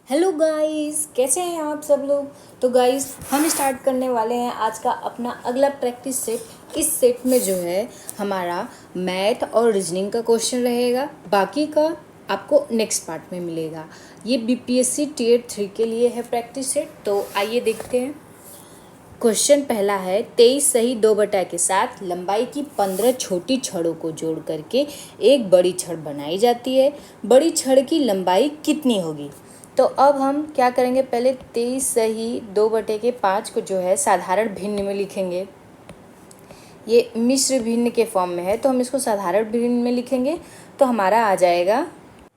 Hello guys, कैसे हैं आप सब लोग। तो गाइस, हम स्टार्ट करने वाले हैं आज का अपना अगला प्रैक्टिस सेट। इस सेट में जो है हमारा मैथ और रीजनिंग का क्वेश्चन रहेगा, बाकी का आपको नेक्स्ट पार्ट में मिलेगा। ये बीपीएससी टियर 3 के लिए है प्रैक्टिस सेट। तो आइए देखते हैं। क्वेश्चन पहला है, 23 सही 2 के साथ लंबाई की 15 छोटी छड़ों को जोड़ करके एक बड़ी छड़ बनाई जाती है। बड़ी छड़ की लंबाई कितनी होगी। तो अब हम क्या करेंगे, पहले 23 सही 2/5 को जो है साधारण भिन्न में लिखेंगे। ये मिश्र भिन्न के फॉर्म में है तो हम इसको साधारण भिन्न में लिखेंगे। तो हमारा आ जाएगा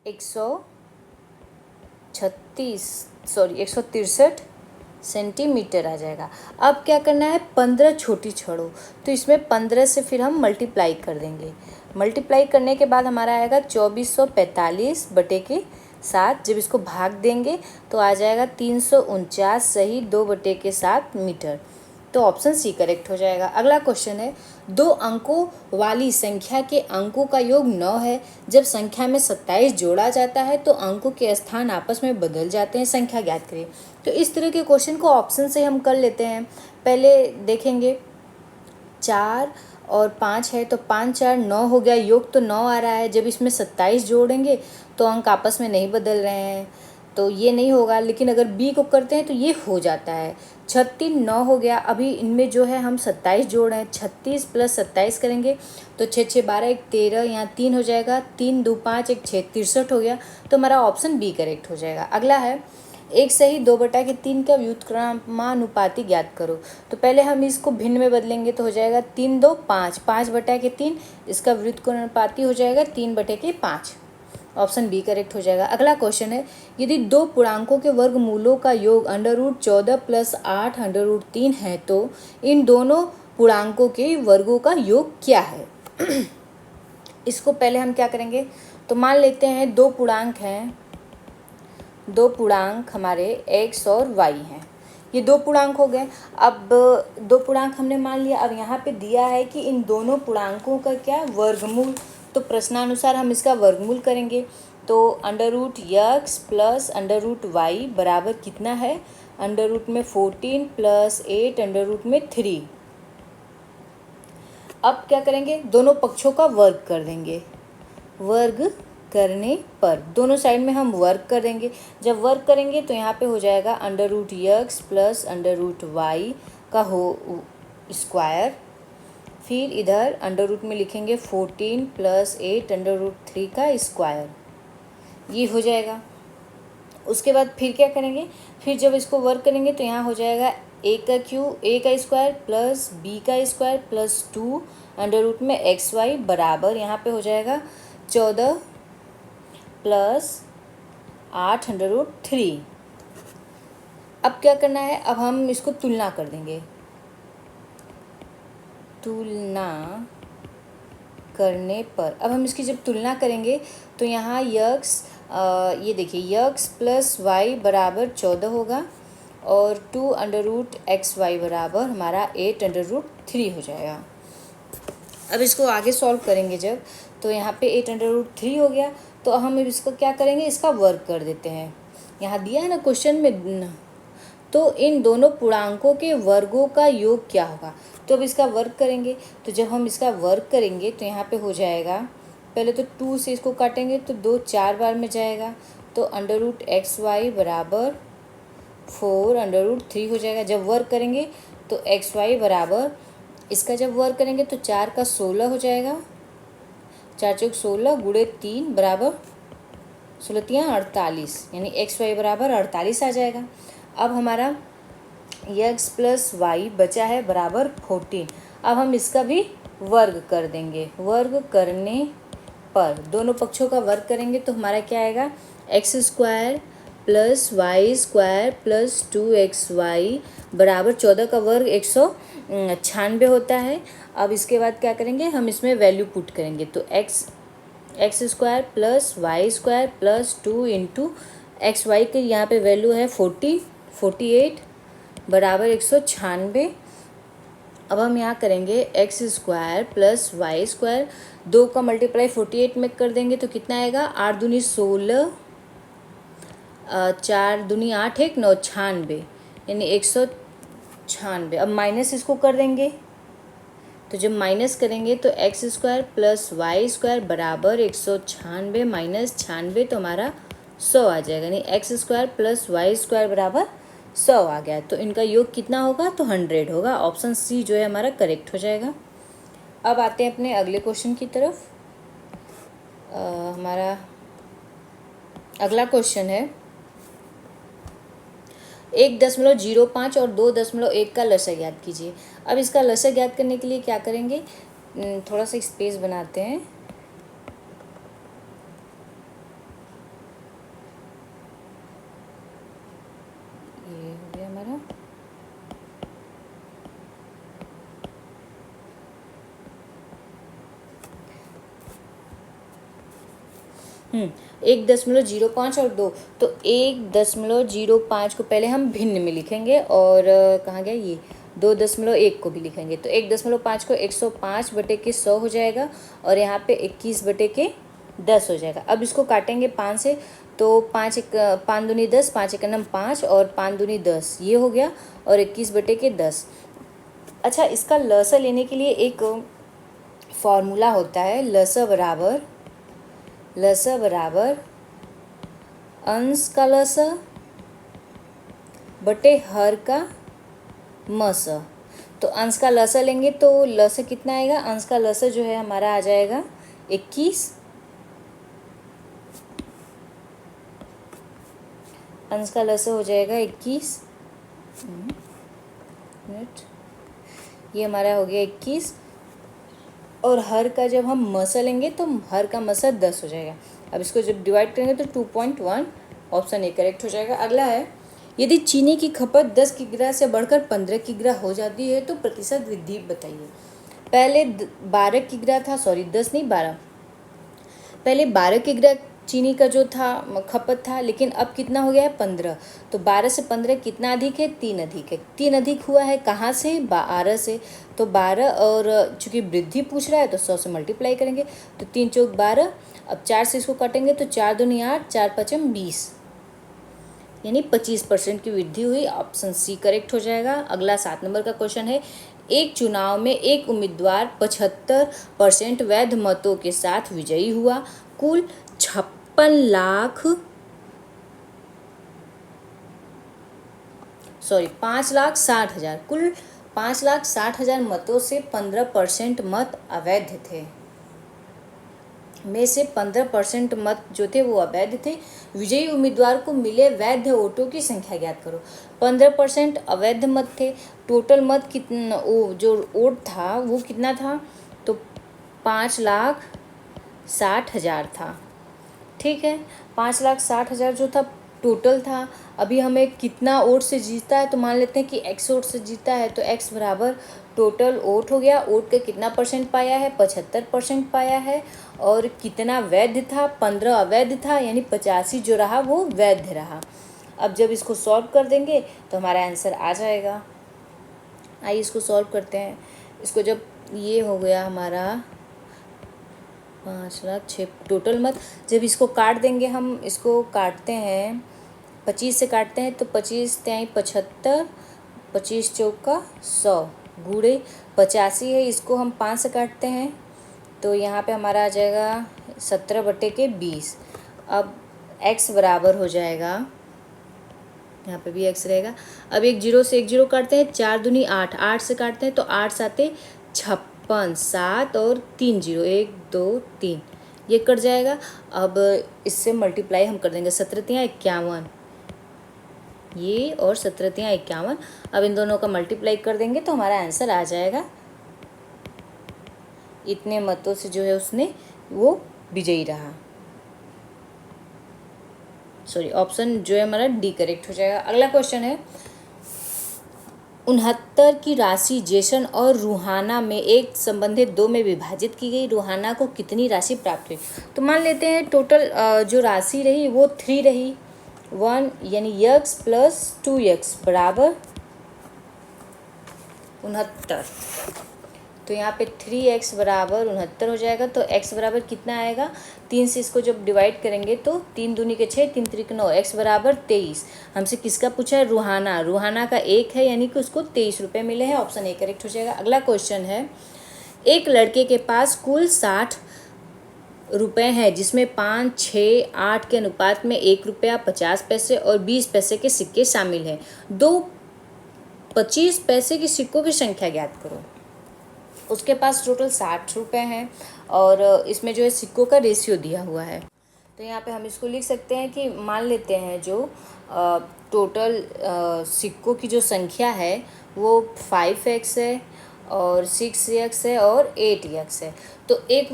163 सेंटीमीटर आ जाएगा। अब क्या करना है, 15 छोटी छड़ों, तो इसमें 15 से फिर हम मल्टीप्लाई कर देंगे। मल्टीप्लाई करने के बाद हमारा आएगा 2445/7। जब इसको भाग देंगे तो आ जाएगा 349 सही 2/7 मीटर। तो ऑप्शन सी करेक्ट हो जाएगा। अगला क्वेश्चन है, 2 अंकों वाली संख्या के अंकों का योग 9 है। जब संख्या में 27 जोड़ा जाता है तो अंकों के स्थान आपस में बदल जाते हैं, संख्या ज्ञात करें। तो इस तरह के क्वेश्चन को ऑप्शन से हम कर लेते हैं। पहले देखेंगे 4 और 5 है तो 5 4 9 हो गया, योग तो 9 आ रहा है। जब इसमें 27 जोड़ेंगे तो अंक आपस में नहीं बदल रहे हैं, तो ये नहीं होगा। लेकिन अगर बी को करते हैं तो ये हो जाता है। 36 9 हो गया। अभी इनमें जो है हम 27 जोड़ रहे हैं, 36 + 27 करेंगे तो 6 6 12 1 13, यहाँ 3 हो जाएगा, 3 2 5 1 6 63 हो गया। तो हमारा ऑप्शन बी करेक्ट हो जाएगा। अगला है, 1 सही 2/3 का व्युत्क्रमानुपाती ज्ञात करो। तो पहले हम इसको भिन्न में बदलेंगे तो हो जाएगा 3 2 5, 5/3। इसका व्युत्क्रमानुपाती हो जाएगा 3/5। ऑप्शन बी करेक्ट हो जाएगा। अगला क्वेश्चन है, यदि 2 पूर्णांकों के वर्गमूलों का योग √14 + 8 √3 है तो इन दोनों पूर्णांकों के वर्गों का योग क्या है। इसको पहले हम क्या करेंगे, तो मान लेते हैं 2 पूर्णांक हैं, 2 पूर्णांक हमारे x और y हैं। ये 2 पूर्णांक हो गए। अब 2 पूर्णांक हमने मान लिया। अब यहाँ पे दिया है कि इन दोनों पूर्णांकों का क्या वर्गमूल। तो प्रश्नानुसार हम इसका वर्गमूल करेंगे। तो √x + √y बराबर कितना है, √ में 14 + 8 √ 3। अब क्या करेंगे, दोनों पक्षों का वर्ग कर देंगे। वर्ग करने पर दोनों साइड में हम वर्ग कर देंगे। जब वर्ग करेंगे तो यहाँ पे हो जाएगा √x + √y का हो स्क्वायर। फिर इधर √ में लिखेंगे 14 + 8 √3 का स्क्वायर, ये हो जाएगा। उसके बाद फिर क्या करेंगे, फिर जब इसको वर्क करेंगे तो यहाँ हो जाएगा a का स्क्वायर + b का स्क्वायर + 2 √ में xy बराबर, यहाँ पे हो जाएगा 14 + 8 √3। अब क्या करना है, अब हम इसको तुलना कर देंगे। तुलना करने पर अब हम इसकी जब तुलना करेंगे तो यहाँ ये देखिए x + y बराबर 14 होगा और 2 √xy बराबर हमारा 8 √3 हो जाएगा। अब इसको आगे सॉल्व करेंगे जब, तो यहाँ पे 8 √3 हो गया। तो हम इसको क्या करेंगे, इसका वर्ग कर देते हैं। यहाँ दिया है ना क्वेश्चन में, तो इन दोनों पूर्णांकों के वर्गों का योग क्या होगा। तो अब इसका वर्ग करेंगे। तो जब हम इसका वर्ग करेंगे तो यहाँ पे हो जाएगा, पहले तो 2 से इसको काटेंगे तो 2 4 बार में जाएगा, तो √xy बराबर 4 √3 हो जाएगा। जब वर्ग करेंगे तो xy बराबर, इसका जब वर्ग करेंगे तो 4 का 16 हो जाएगा, 4 चौक 16 गुणे 3 बराबर 16 3 48, यानी xy बराबर 48 आ जाएगा। अब हमारा x + y बचा है बराबर 14। अब हम इसका भी वर्ग कर देंगे। वर्ग करने पर दोनों पक्षों का वर्ग करेंगे तो हमारा क्या आएगा, x² + y² + 2xy बराबर 14 का वर्ग 196 होता है। अब इसके बाद क्या करेंगे, हम इसमें वैल्यू पुट करेंगे। तो x² + y² + 2 × xy के यहाँ पे वैल्यू है 48 बराबर 196। अब हम यहाँ करेंगे x² + y², 2 का मल्टीप्लाई 48 में कर देंगे तो कितना आएगा, 8 दूनी 16 4 दूनी 8 1 9 96 यानी 196। अब माइनस इसको कर देंगे, तो जब माइनस करेंगे तो x square plus y square बराबर 196 माइनस 96 तो हमारा 100 आ जाएगा, यानी x square plus y square बराबर 100 आ गया। तो इनका योग कितना होगा, तो 100 होगा। ऑप्शन सी जो है हमारा करेक्ट हो जाएगा। अब आते हैं अपने अगले क्वेश्चन की तरफ। हमारा अगला क्वेश्चन है 1.05 और 2.1 का लसागु ज्ञात कीजिए। अब इसका लसागु ज्ञात करने के लिए क्या करेंगे, थोड़ा सा स्पेस बनाते हैं। ये हो गया हमारा। 1.05 और 2, तो 1.05 को पहले हम भिन्न में लिखेंगे और कहाँ गया ये 2.1 को भी लिखेंगे। तो 1.5 को 105/100 हो जाएगा और यहाँ पे 21/10 हो जाएगा। अब इसको काटेंगे 5 से, तो 5 दूनी 10, 5 एक 5 और 5 दूनी 10 ये हो गया और 21/10। अच्छा, इसका लसा लेने के लिए एक फॉर्मूला होता है, लसा बराबर अंश का लसा बटे हर का मसा। तो अंश का लसा लेंगे तो लसा कितना आएगा, अंश का लसा जो है हमारा आ जाएगा 21। अंश का लसा हो जाएगा 21 मिनट, ये हमारा हो गया 21 और हर का जब हम मसा लेंगे तो हर का मसा 10 हो जाएगा। अब इसको जब डिवाइड करेंगे तो 2.1, ऑप्शन ए करेक्ट हो जाएगा। अगला है, यदि चीनी की खपत 10 किग्रा से बढ़कर 15 किग्रा हो जाती है तो प्रतिशत वृद्धि बताइए। पहले 12 किग्रा था, सॉरी 10 नहीं 12, पहले 12 किग्रा चीनी का जो था खपत था, लेकिन अब कितना हो गया है 15। तो 12 से 15 कितना अधिक है, 3 अधिक है। 3 अधिक हुआ है कहाँ से, 12 से। तो 12 और चूँकि वृद्धि पूछ रहा है तो 100 से मल्टीप्लाई करेंगे, तो 3 चौक 12। अब 4 से इसको काटेंगे तो 4 दूनी 8, 4 पचम 20, यानी 25% की वृद्धि हुई। ऑप्शन सी करेक्ट हो जाएगा। अगला 7 नंबर का क्वेश्चन है, एक चुनाव में एक उम्मीदवार 75% वैध मतों के साथ विजयी हुआ। कुल 5,60,000 कुल 5,60,000 मतों से 15% मत अवैध थे, में से 15% मत जो थे वो अवैध थे। विजयी उम्मीदवार को मिले वैध वोटों की संख्या ज्ञात करो। 15% अवैध मत थे, टोटल मत कितना, वो जो वोट था वो कितना था, तो 5,60,000 था। ठीक है, 5,60,000 जो था टोटल था। अभी हमें कितना वोट से जीता है, तो मान लेते हैं कि x वोट से जीता है, तो x बराबर टोटल वोट हो गया। वोट का कितना परसेंट पाया है, 75% पाया है। और कितना वैध था, 15 अवैध था, यानी 85 जो रहा वो वैध रहा। अब जब इसको सॉल्व कर देंगे तो हमारा आंसर आ जाएगा। आइए इसको सॉल्व करते हैं। इसको जब ये हो गया हमारा 5,06,000 टोटल मत, जब इसको काट देंगे, हम इसको काटते हैं 25 से काटते हैं, तो 25 त्याई 75, 25 चौका 100 गुणे 85 है, इसको हम 5 से काटते हैं तो यहाँ पे हमारा आ जाएगा 17/20। अब x बराबर हो जाएगा, यहाँ पे भी x रहेगा। अब एक जीरो से एक जीरो काटते हैं, 4 दूनी 8, 8 से काटते हैं तो 8 साते 56, 7 और 3 जीरो, 1 2 3 ये कट जाएगा। अब इससे मल्टीप्लाई हम कर देंगे, 17×51 ये और 17×51। अब इन दोनों का मल्टीप्लाई कर देंगे तो हमारा आंसर आ जाएगा। इतने मतों से जो है उसने वो विजयी रहा। सॉरी, ऑप्शन जो है हमारा डी करेक्ट हो जाएगा। अगला क्वेश्चन है, 69 की राशि जेसन और रूहाना में एक संबंधित 2 में विभाजित की गई। रूहाना को कितनी राशि प्राप्त हुई। तो मान लेते हैं टोटल जो राशि रही वो 3 रही, 1 यानी x प्लस 2x बराबर 69। तो यहाँ पे 3x बराबर 69 हो जाएगा। तो x बराबर कितना आएगा, 3 से इसको जब डिवाइड करेंगे तो 3 दूनी के 6, 3 त्रिक 9, x बराबर 23। हमसे किसका पूछा है? रूहाना। रूहाना का 1 है, यानी कि उसको 23 रुपये मिले हैं। ऑप्शन ए करेक्ट हो जाएगा। अगला क्वेश्चन है, एक लड़के के पास कुल 60 रुपये हैं, जिसमें 5, 6, 8 के अनुपात में 1 रुपया 50 पैसे और 20 पैसे के सिक्के शामिल हैं। दो 25 पैसे की सिक्कों की संख्या ज्ञात करो। उसके पास टोटल 60 रुपये हैं और इसमें जो है सिक्कों का रेशियो दिया हुआ है। तो यहाँ पे हम इसको लिख सकते हैं कि मान लेते हैं जो टोटल सिक्कों की जो संख्या है वो 5x है और 6x है और 8x है। तो 1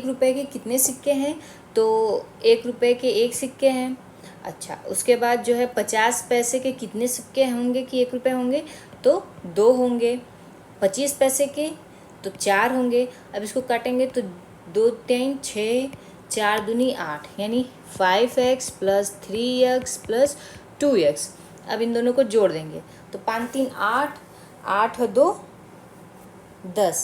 रुपये के कितने सिक्के हैं? तो 1 रुपये के 1 सिक्के हैं। अच्छा, उसके बाद जो है 50 पैसे के कितने सिक्के होंगे कि 1 रुपये होंगे? तो 2 होंगे। 25 पैसे के तो 4 होंगे। अब इसको काटेंगे तो 2 3 6, 4 दूनी 8, यानी 5x plus 3x plus 2x। अब इन दोनों को जोड़ देंगे तो 5 3 8, 8 और 2 10,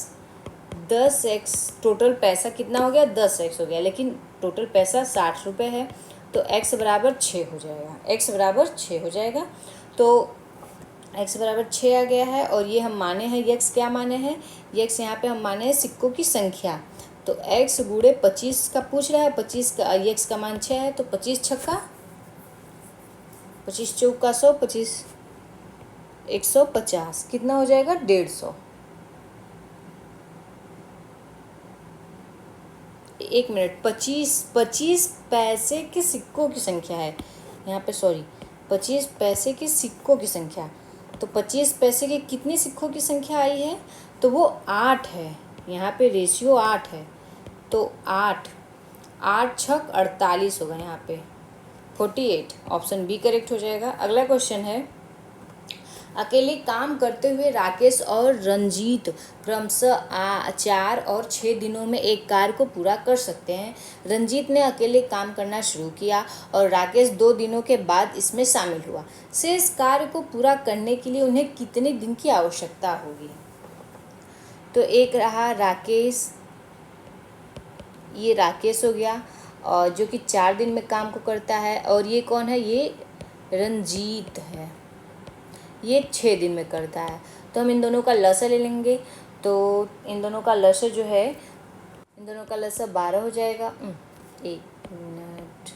10x। टोटल पैसा कितना हो गया? 10x हो गया, लेकिन टोटल पैसा 60 रुपये है तो x बराबर 6 हो जाएगा। x बराबर 6 हो जाएगा। तो x बराबर 6 आ गया है और ये हम माने हैं x क्या माने हैं? x यहाँ पे हम माने हैं सिक्कों की संख्या। तो x गुणे 25 का पूछ रहा है, 25 का x का मान 6 है तो 25 छक्का 25 चौका 100, 25 150, कितना हो जाएगा? 150। एक मिनट, 25 पैसे के सिक्कों की संख्या है यहाँ पे, सॉरी 25 पैसे के सिक्कों की संख्या। तो 25 पैसे के कितने सिक्कों की संख्या आई है? तो वो 8 है। यहाँ पे रेशियो 8 है तो 8 छक 48 होगा यहाँ पे 48। ऑप्शन बी करेक्ट हो जाएगा। अगला क्वेश्चन है, अकेले काम करते हुए राकेश और रंजीत क्रमशः 4 और 6 दिनों में एक कार्य को पूरा कर सकते हैं। रंजीत ने अकेले काम करना शुरू किया और राकेश 2 दिनों के बाद इसमें शामिल हुआ। शेष कार्य को पूरा करने के लिए उन्हें कितने दिन की आवश्यकता होगी? तो एक रहा राकेश, ये राकेश हो गया और जो कि 4 दिन में काम को करता है, और ये कौन है? ये रंजीत है, ये 6 दिन में करता है। तो हम इन दोनों का लसा ले लेंगे तो इन दोनों का लसा जो है, इन दोनों का लसा 12 हो जाएगा। एक मिनट,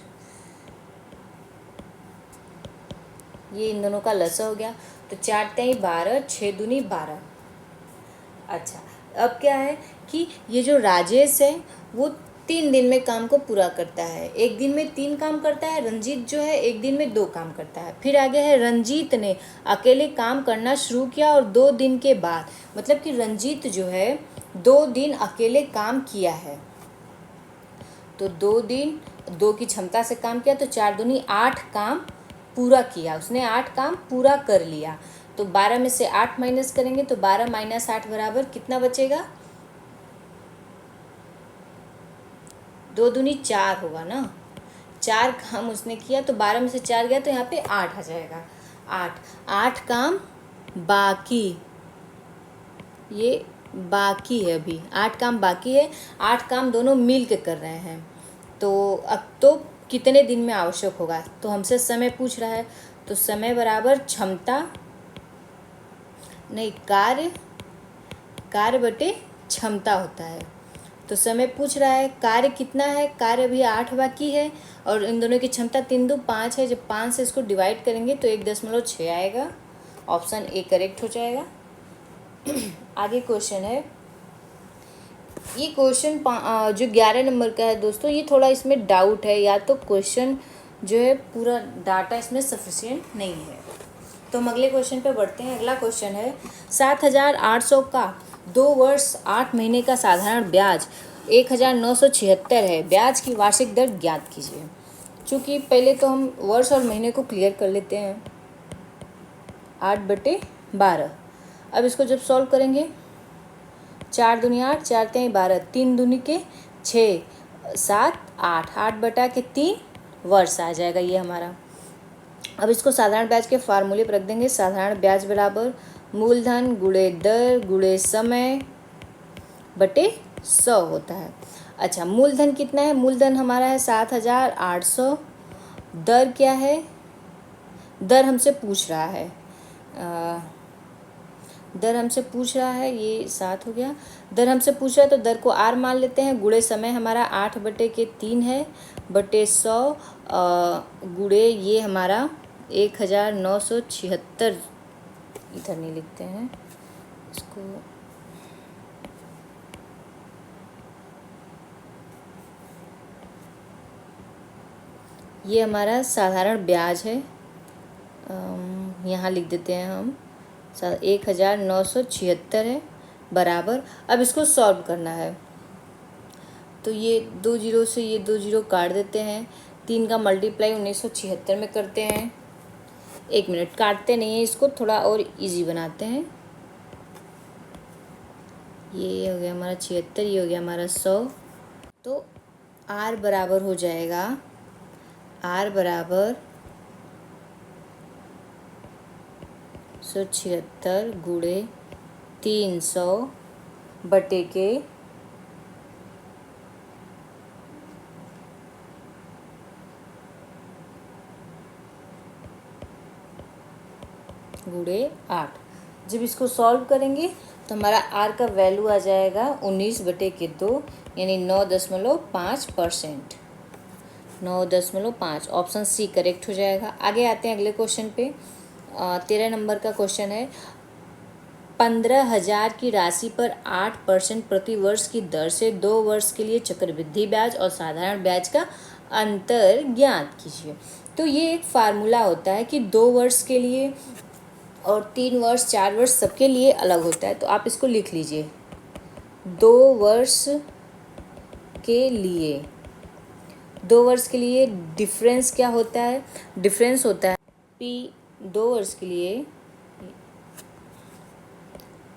ये इन दोनों का लसा हो गया तो 4 3 12, 6 दूनी 12। अच्छा, अब क्या है कि ये जो राजेश है वो 3 दिन में काम को पूरा करता है। एक दिन में 3 काम करता है। रंजीत जो है एक दिन में 2 काम करता है। फिर आगे है, रंजीत ने अकेले काम करना शुरू किया और 2 दिन के बाद, मतलब कि रंजीत जो है 2 दिन अकेले काम किया है। तो 2 दिन 2 की क्षमता से काम किया तो 4 दूनी 8 काम पूरा किया, उसने 8 काम पूरा कर लिया। तो 12 में से 8 माइनस करेंगे तो 12 माइनस 8 बराबर कितना बचेगा? 2 दूनी 4 होगा ना। 4 काम उसने किया तो 12 में से 4 गया तो यहाँ पे 8 आ जाएगा। 8 काम बाकी, ये बाकी है, अभी 8 काम बाकी है। 8 काम दोनों मिल के कर रहे हैं। तो अब तो कितने दिन में आवश्यक होगा? तो हमसे समय पूछ रहा है तो समय बराबर क्षमता, नहीं, कार्य बटे क्षमता होता है। तो समय पूछ रहा है कार्य कितना है? कार्य अभी 8 बाकी है और इन दोनों की क्षमता 3 2 5 है। जब 5 से इसको डिवाइड करेंगे तो 1.6 आएगा। ऑप्शन ए करेक्ट हो जाएगा। आगे क्वेश्चन है, ये क्वेश्चन जो 11 नंबर का है दोस्तों, ये थोड़ा इसमें डाउट है, या तो क्वेश्चन जो है पूरा डाटा इसमें सफिशिएंट नहीं है। तो हम अगले क्वेश्चन पे बढ़ते हैं। अगला क्वेश्चन है, 7,800 का 2 वर्ष 8 महीने का साधारण ब्याज 1,976 है। ब्याज की वार्षिक दर ज्ञात कीजिए। चूँकि पहले तो हम वर्ष और महीने को क्लियर कर लेते हैं। 8/12। अब इसको जब सॉल्व करेंगे, 4 दूनी 8, 4 3 12, 3 दूनी के 6, 7 8, 8/3 वर्ष आ जाएगा ये हमारा। अब इसको साधारण ब्याज के फार्मूले पर रख देंगे। साधारण ब्याज बराबर मूलधन गुणे दर गुणे समय बटे 100 होता है। अच्छा, मूलधन कितना है? मूलधन हमारा है 7,800। दर क्या है? दर हमसे पूछ रहा है, दर हमसे पूछ रहा है, ये 7 हो गया। दर हमसे पूछ रहा है तो दर को आर मान लेते हैं। गुणे समय हमारा 8/3 है, बटे 100 गुणे ये हमारा 1976। इधर नहीं लिखते हैं इसको, ये हमारा साधारण ब्याज है, यहाँ लिख देते हैं हम 1976 है, बराबर। अब इसको सॉल्व करना है तो ये 2 जीरो से ये 2 जीरो काट देते हैं। 3 का मल्टीप्लाई 1976 में करते हैं। 1 मिनट, काटते नहीं है इसको, थोड़ा और इजी बनाते हैं। ये हो गया हमारा 76, ये हो गया हमारा 100। तो आर बराबर हो जाएगा, आर बराबर 176 गुणे 300 बटे के गुणे 8। जब इसको सॉल्व करेंगे तो हमारा आर का वैल्यू आ जाएगा 19/2, यानी 9.5%। 9.5, ऑप्शन सी करेक्ट हो जाएगा। आगे आते हैं अगले क्वेश्चन पे। 13 नंबर का क्वेश्चन है, 15,000 की राशि पर 8% प्रति वर्ष की दर से 2 वर्ष के लिए चक्रवृद्धि ब्याज और साधारण ब्याज का अंतर ज्ञात कीजिए। तो ये एक फार्मूला होता है कि 2 वर्ष के लिए और 3 वर्ष 4 वर्ष सबके लिए अलग होता है। तो आप इसको लिख लीजिए, 2 वर्ष के लिए, 2 वर्ष के लिए डिफरेंस क्या होता है? डिफरेंस होता है पी, 2 वर्ष के लिए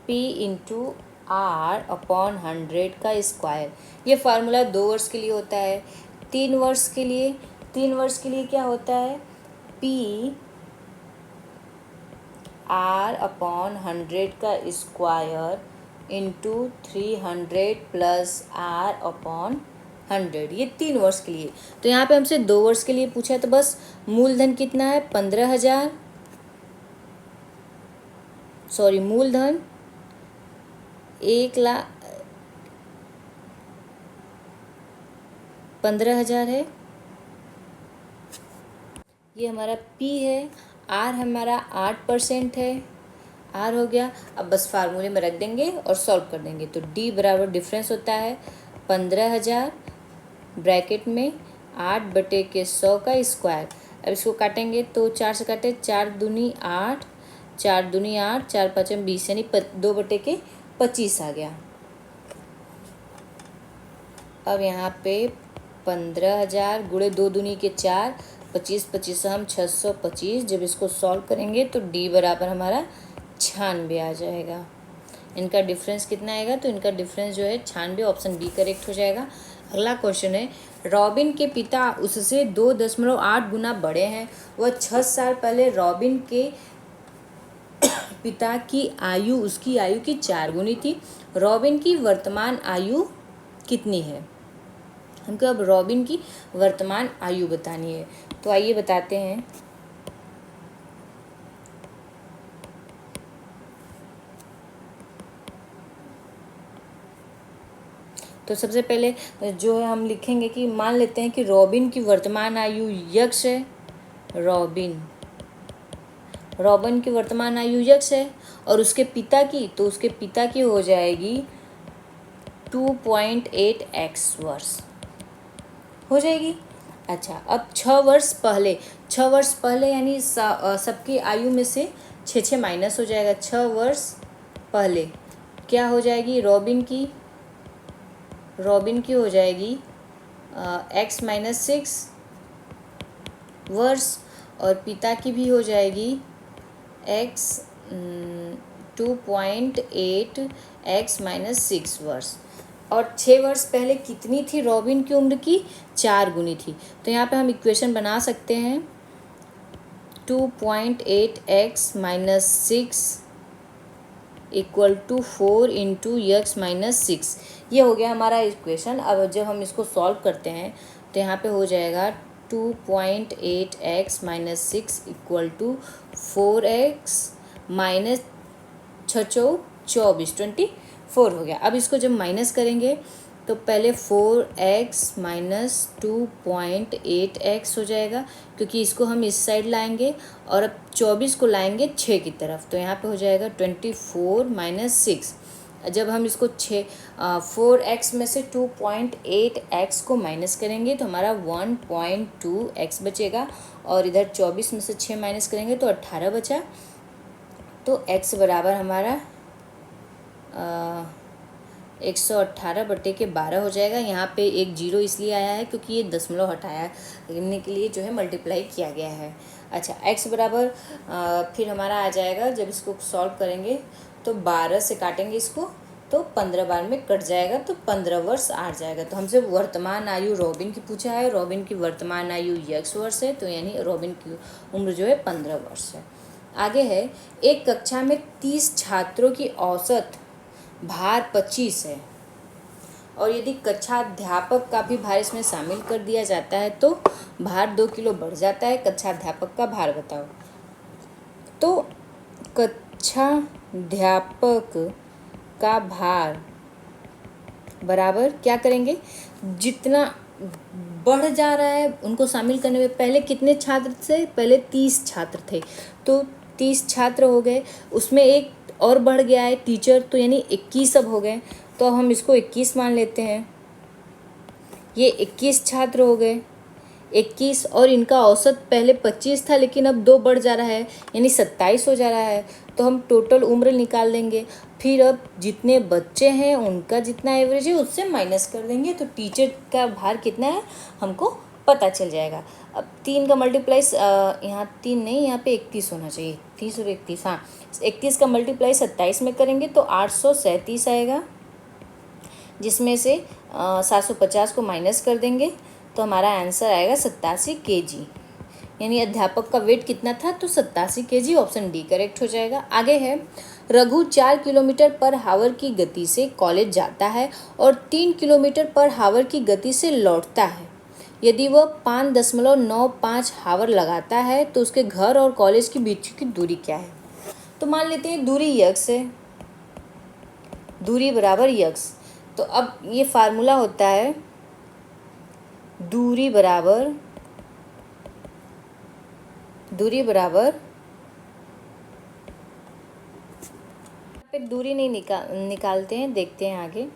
P इंटू आर अपॉन 100 का स्क्वायर। ये फार्मूला 2 वर्ष के लिए होता है। 3 वर्ष के लिए, 3 वर्ष के लिए क्या होता है? P आर अपॉन 100 का square into 300 plus r upon 100। ये 3 वर्ष के लिए। तो यहाँ पे हमसे 2 वर्ष के लिए पूछा, तो बस मूलधन कितना है? 15,000, सॉरी मूलधन 15,000 है, ये हमारा P है। R हमारा 8% है, R हो गया। अब बस फार्मूले में रख देंगे और सॉल्व कर देंगे। तो D बराबर डिफरेंस होता है 15,000 ब्रैकेट में 8/100 का स्क्वायर। अब इसको काटेंगे तो 4 से काटे, 4 दूनी 8, 4 दूनी 8, 4 5 20, यानी 2/25 आ गया। अब यहाँ पे 15,000 गुणे 2 दूनी के 4, 25 25 हम 625। जब इसको सॉल्व करेंगे तो D बराबर हमारा 96 आ जाएगा। इनका डिफरेंस कितना आएगा? तो इनका डिफरेंस जो है 96, ऑप्शन डी करेक्ट हो जाएगा। अगला क्वेश्चन है, रॉबिन के पिता उससे 2.8 गुना बड़े हैं। वह 6 साल पहले रॉबिन के पिता की आयु उसकी आयु की 4 गुनी थी। रॉबिन की वर्तमान आयु कितनी है? हमको अब रॉबिन की वर्तमान आयु बतानी है। तो आइए बताते हैं। तो सबसे पहले जो है हम लिखेंगे कि मान लेते हैं कि रॉबिन की वर्तमान आयु यक्स है। रॉबिन की वर्तमान आयु यक्स है और उसके पिता की, तो उसके पिता की हो जाएगी 2.8x वर्ष हो जाएगी। अच्छा, अब 6 वर्ष पहले यानी सबकी आयु में से 6 माइनस हो जाएगा। 6 वर्ष पहले क्या हो जाएगी? रॉबिन की हो जाएगी x-6 वर्ष और पिता की भी हो जाएगी 2.8x-6 वर्ष। और 6 वर्ष पहले कितनी थी रॉबिन की उम्र की? 4 गुनी थी। तो यहाँ पे हम इक्वेशन बना सकते हैं 2.8x-6 equal to 4 into x minus 6। ये हो गया हमारा इक्वेशन। अब जब हम इसको सॉल्व करते हैं तो यहाँ पे हो जाएगा 2.8x minus 6 equal to 4x minus 6 24 हो गया। अब इसको जब माइनस करेंगे तो पहले 4x माइनस 2.8x हो जाएगा, क्योंकि इसको हम इस साइड लाएंगे और अब 24 को लाएंगे 6 की तरफ, तो यहाँ पे हो जाएगा 24 माइनस 6। जब हम इसको 4x में से 2.8x को माइनस करेंगे तो हमारा 1.2x बचेगा, और इधर 24 में से 6 माइनस करेंगे तो 18 बचा। तो x बराबर हमारा 118/12 हो जाएगा। यहाँ पे एक जीरो इसलिए आया है क्योंकि ये दशमलव हटाने के लिए जो है मल्टीप्लाई किया गया है। अच्छा, x बराबर फिर हमारा आ जाएगा, जब इसको सॉल्व करेंगे तो 12 से काटेंगे इसको तो 15 बार में कट जाएगा, तो 15 वर्ष आ जाएगा। तो हमसे वर्तमान आयु रॉबिन की पूछा है, रॉबिन की वर्तमान आयु यक्स वर्ष है, तो यानी रॉबिन की उम्र जो है 15 वर्ष है। आगे है, एक कक्षा में 30 छात्रों की औसत भार 25 है, और यदि कक्षाध्यापक का भी भार इसमें शामिल कर दिया जाता है तो भार 2 किलो बढ़ जाता है। कक्षाध्यापक का भार बताओ। तो कक्षाध्यापक का भार बराबर क्या करेंगे, जितना बढ़ जा रहा है उनको शामिल करने में, पहले कितने छात्र थे, पहले 30 छात्र थे, तो 30 छात्र हो गए, उसमें एक और बढ़ गया है टीचर, तो यानी 21 अब हो गए। तो अब हम इसको 21 मान लेते हैं। ये 21 छात्र हो गए, 21, और इनका औसत पहले 25 था लेकिन अब 2 बढ़ जा रहा है यानी 27 हो जा रहा है। तो हम टोटल उम्र निकाल देंगे, फिर अब जितने बच्चे हैं उनका जितना एवरेज है उससे माइनस कर देंगे, तो टीचर का भार कितना है हमको पता चल जाएगा। अब 3 का मल्टीप्लाइस, यहाँ 3 नहीं, यहाँ पे 31 होना चाहिए, 30 और 31, हाँ 31 का मल्टीप्लाई 27 में करेंगे तो 837 आएगा, जिसमें से 750 को माइनस कर देंगे तो हमारा आंसर आएगा 87 kg। यानी अध्यापक का वेट कितना था, तो 87 kg। ऑप्शन डी करेक्ट हो जाएगा। आगे है, रघु 4 किलोमीटर पर हावर की गति से कॉलेज जाता है और 3 किलोमीटर पर हावर की गति से लौटता है। यदि वह 5.95 हावर लगाता है तो उसके घर और कॉलेज के बीच की दूरी क्या है। तो मान लेते हैं दूरी यक्स है, दूरी बराबर यक्स। तो अब ये फार्मूला होता है दूरी बराबर पे दूरी नहीं निकालते हैं, देखते हैं आगे।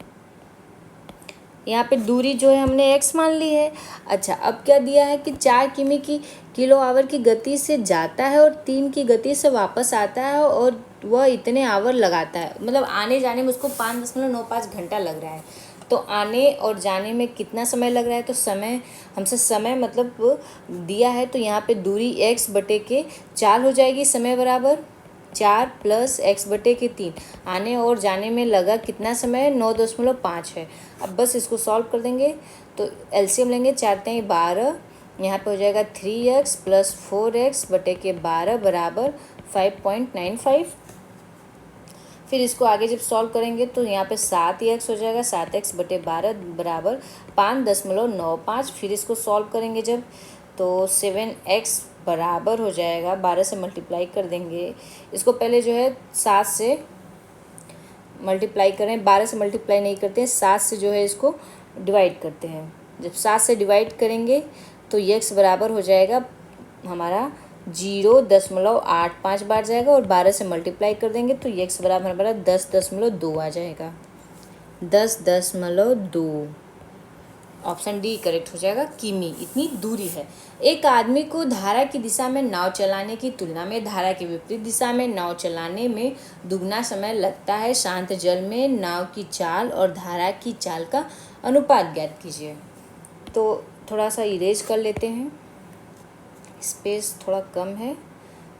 यहाँ पे दूरी जो है हमने x मान ली है। अच्छा, अब क्या दिया है कि 4 किमी की किलो आवर की गति से जाता है और 3 की गति से वापस आता है और वह इतने आवर लगाता है, मतलब आने जाने में उसको 5.95 घंटा लग रहा है। तो आने और जाने में कितना समय लग रहा है, तो हमसे समय मतलब दिया है, तो यहाँ पे दूरी x/4 हो जाएगी, समय बराबर 4 + x/3। आने और जाने में लगा कितना समय, 9.5 है। अब बस इसको सॉल्व कर देंगे तो एलसीएम लेंगे, 4 × 12, यहाँ पे हो जाएगा 3x + 4x/12 बराबर 5.95। फिर इसको आगे जब सॉल्व करेंगे तो यहाँ पे 7x हो जाएगा, 7x/12 बराबर 5.95। फिर इसको सॉल्व करेंगे जब, तो 7x बराबर हो जाएगा, 12 से मल्टीप्लाई कर देंगे इसको। पहले जो है 7 से मल्टीप्लाई करें, 12 से मल्टीप्लाई नहीं करते हैं, 7 से जो है इसको डिवाइड करते हैं। जब 7 से डिवाइड करेंगे तो x बराबर हो जाएगा हमारा 0.85 बार जाएगा, और 12 से मल्टीप्लाई कर देंगे तो x बराबर हमारा 10.2 आ जाएगा, 10.2। ऑप्शन डी करेक्ट हो जाएगा, किमी इतनी दूरी है। एक आदमी को धारा की दिशा में नाव चलाने की तुलना में धारा के विपरीत दिशा में नाव चलाने में दुगना समय लगता है। शांत जल में नाव की चाल और धारा की चाल का अनुपात ज्ञात कीजिए। तो थोड़ा सा इरेज कर लेते हैं, स्पेस थोड़ा कम है,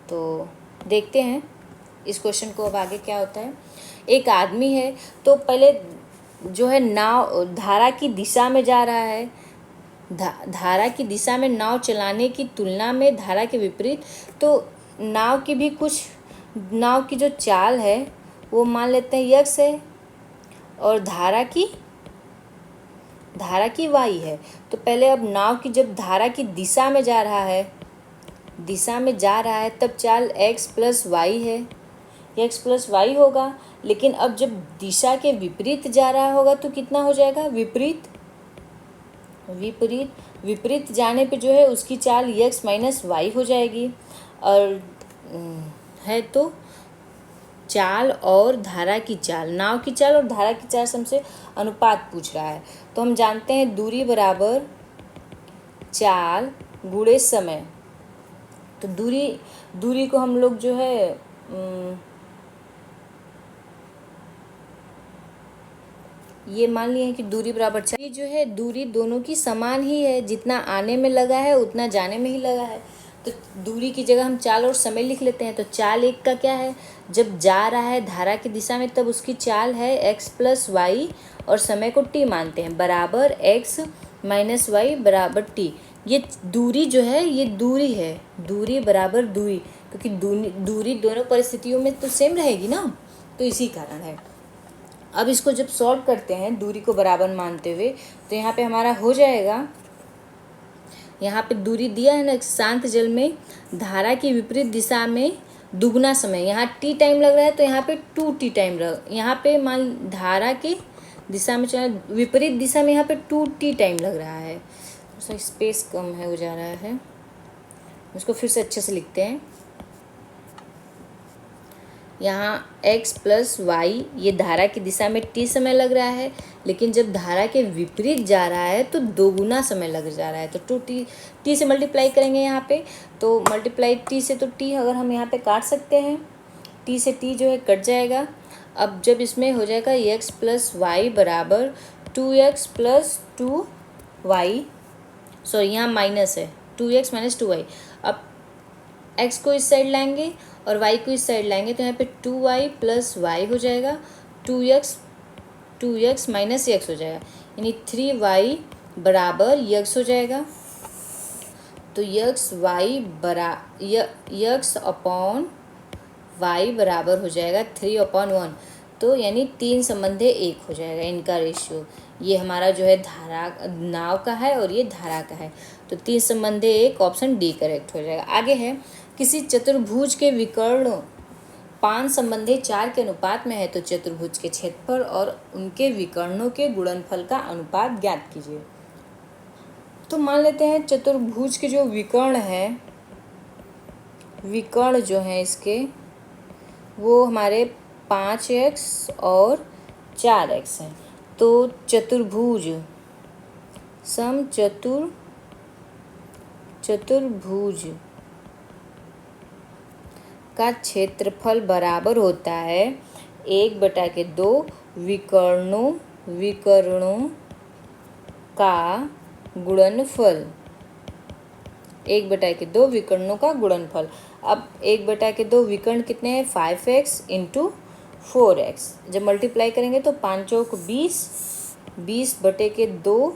तो देखते हैं इस क्वेश्चन को। अब आगे क्या होता है, एक आदमी है तो पहले जो है नाव धारा की दिशा में जा रहा है, धारा की दिशा में नाव चलाने की तुलना में धारा के विपरीत, तो नाव की जो चाल है वो मान लेते हैं x है और धारा की y है। तो पहले अब नाव की जब धारा की दिशा में जा रहा है तब चाल x प्लस वाई है, x प्लस वाई होगा। लेकिन अब जब दिशा के विपरीत जा रहा होगा तो कितना हो जाएगा, विपरीत जाने पे जो है उसकी चाल x माइनस वाई हो जाएगी। और है तो चाल और धारा की चाल, नाव की चाल और धारा की चाल से हमसे अनुपात पूछ रहा है। तो हम जानते हैं दूरी बराबर चाल गुणे समय। तो दूरी को हम लोग जो है ये मान लिए हैं कि दूरी बराबर चाल। ये जो है दूरी दोनों की समान ही है, जितना आने में लगा है उतना जाने में ही लगा है। तो दूरी की जगह हम चाल और समय लिख लेते हैं। तो चाल एक का क्या है, जब जा रहा है धारा की दिशा में तब उसकी चाल है x प्लस वाई और समय को t मानते हैं, बराबर x माइनस वाई बराबर t। ये दूरी जो है ये दूरी है, दूरी बराबर दूरी, क्योंकि दूरी दोनों परिस्थितियों में तो सेम रहेगी ना, तो इसी कारण है। अब इसको जब सॉल्व करते हैं दूरी को बराबर मानते हुए, तो यहाँ पे हमारा हो जाएगा, यहाँ पे दूरी दिया है ना, शांत जल में धारा की विपरीत दिशा में दुगना समय, यहाँ t टाइम लग रहा है तो यहाँ पे 2t टाइम यहाँ पे मान धारा की दिशा में चला, विपरीत दिशा में यहाँ पे 2t टाइम लग रहा है। उसका स्पेस कम है, हो जा रहा है, उसको फिर से अच्छे से लिखते हैं। यहाँ x प्लस वाई ये धारा की दिशा में t समय लग रहा है, लेकिन जब धारा के विपरीत जा रहा है तो दोगुना समय लग जा रहा है। तो t से मल्टीप्लाई करेंगे यहाँ पे, तो मल्टीप्लाई t से, तो t अगर हम यहाँ पे काट सकते हैं, t से t जो है कट जाएगा। अब जब इसमें हो जाएगा x प्लस वाई बराबर 2x प्लस 2y, सॉरी यहाँ माइनस है, 2x माइनस 2y। अब x को इस साइड लाएंगे और y को इस साइड लाएंगे तो यहाँ पे 2y प्लस वाई हो जाएगा, 2x माइनस x हो जाएगा, यानी 3y बराबर x हो जाएगा। तो x अपॉन y बराबर हो जाएगा 3/1। तो यानी 3 संबंधे 1 हो जाएगा इनका रेशियो। ये हमारा जो है धारा नाव का है और ये धारा का है, तो 3 संबंधे 1, ऑप्शन डी करेक्ट हो जाएगा। आगे है, किसी चतुर्भुज के विकर्ण 5 संबंधे 4 के अनुपात में है तो चतुर्भुज के क्षेत्रफल और उनके विकर्णों के गुणनफल का अनुपात ज्ञात कीजिए। तो मान लेते हैं चतुर्भुज के जो विकर्ण जो हैं इसके, वो हमारे 5x और 4x हैं। तो चतुर्भुज का क्षेत्रफल बराबर होता है 1/2 विकर्णों का गुणनफल, 1/2 विकर्णों का गुणनफल। अब 1/2 विकर्ण कितने हैं, 5x इंटू 4x। जब मल्टीप्लाई करेंगे तो 5 चौक 20/2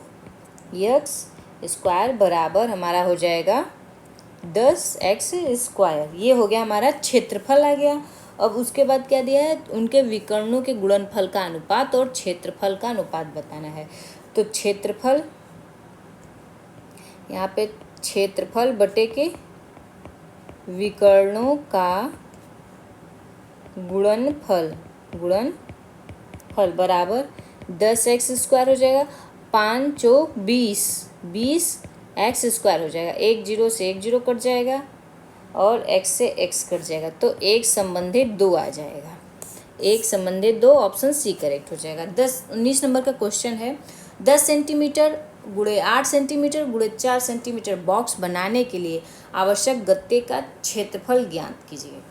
x स्क्वायर बराबर हमारा हो जाएगा 10x स्क्वायर। ये हो गया हमारा क्षेत्रफल आ गया। अब उसके बाद क्या दिया है, उनके विकर्णों के गुणनफल का अनुपात और क्षेत्रफल का अनुपात बताना है। तो क्षेत्रफल, यहाँ पे क्षेत्रफल बटे के विकर्णों का गुणनफल बराबर 10x स्क्वायर हो जाएगा, 5 चौक 20x स्क्वायर हो जाएगा, 1 0 से 1 0 कट जाएगा और x से x कट जाएगा, तो 1 संबंधे 2 आ जाएगा, 1 संबंधे 2, ऑप्शन सी करेक्ट हो जाएगा। 19 नंबर का क्वेश्चन है, 10 सेंटीमीटर गुणे 8 सेंटीमीटर गुणे 4 सेंटीमीटर बॉक्स बनाने के लिए आवश्यक गत्ते का क्षेत्रफल ज्ञात कीजिए।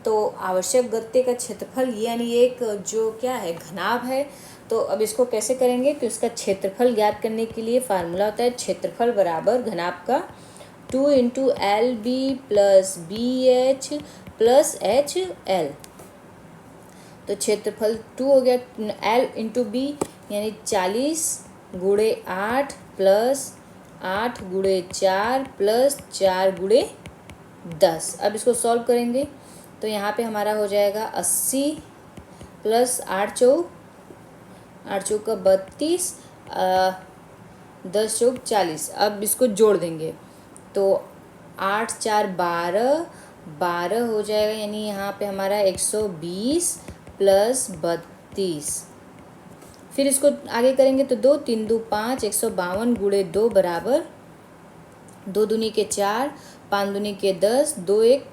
तो आवश्यक गत्ते का क्षेत्रफल यानी एक जो क्या है, घनाभ है। तो अब इसको कैसे करेंगे, तो इसका क्षेत्रफल ज्ञात करने के लिए फार्मूला होता है क्षेत्रफल बराबर घनाभ का 2 into LB plus BH plus HL। तो क्षेत्रफल 2 हो गया, L इंटू B यानी 40 गुणे 8 प्लस 8 गुणे 4 प्लस 4 गुणे 10। अब इसको सॉल्व करेंगे तो यहाँ पे हमारा हो जाएगा 80 प्लस 8 चौक का 32, 10 चौक 40। अब इसको जोड़ देंगे तो 8 4 12, 12 हो जाएगा, यानी यहाँ पे हमारा 120 प्लस 32। फिर इसको आगे करेंगे तो 2 3 2 5, 152 गुणे 2 बराबर 2 दूनी के 4, 5 दूनी के 10, 2 1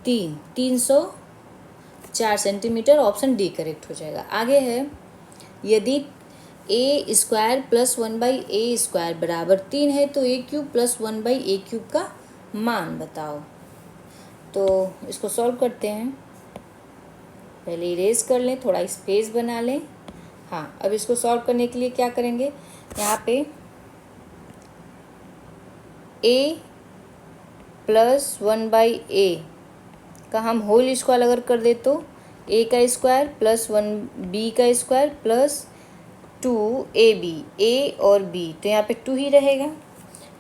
3, 304 सेंटीमीटर। ऑप्शन डी करेक्ट हो जाएगा। आगे है, यदि ए स्क्वायर प्लस 1/a² बराबर 3 है तो a³ प्लस 1/a³ का मान बताओ। तो इसको सॉल्व करते हैं। पहले इरेज कर लें, थोड़ा स्पेस बना लें। हाँ, अब इसको सॉल्व करने के लिए क्या करेंगे, यहाँ पे a प्लस 1/a का हम होल स्क्वायर अगर कर दे तो a का स्क्वायर प्लस 1b का स्क्वायर प्लस 2ab, a और b, तो यहाँ पे 2 ही रहेगा।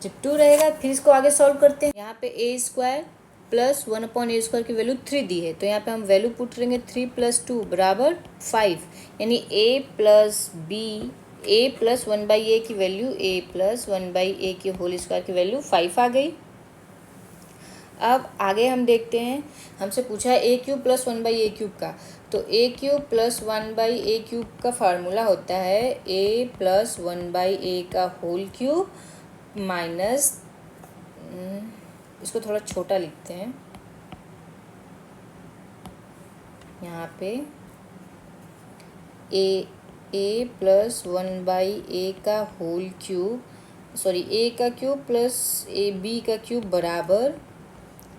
जब 2 रहेगा फिर इसको आगे सॉल्व करते हैं। यहाँ पे a² प्लस 1/a² की वैल्यू 3 दी है, तो यहाँ पे हम वैल्यू पुट करेंगे 3 + 2 बराबर 5, यानी a प्लस 1/a की वैल्यू a प्लस 1/a की होल स्क्वायर की वैल्यू 5 आ गई। अब आगे हम देखते हैं, हमसे पूछा है a³ प्लस 1/a³ का, तो a³ प्लस 1/a³ का फार्मूला होता है a प्लस 1/a का होल क्यूब माइनस, इसको थोड़ा छोटा लिखते हैं, यहाँ पे a प्लस 1/a का होल क्यूब, सॉरी a का क्यूब प्लस b का क्यूब बराबर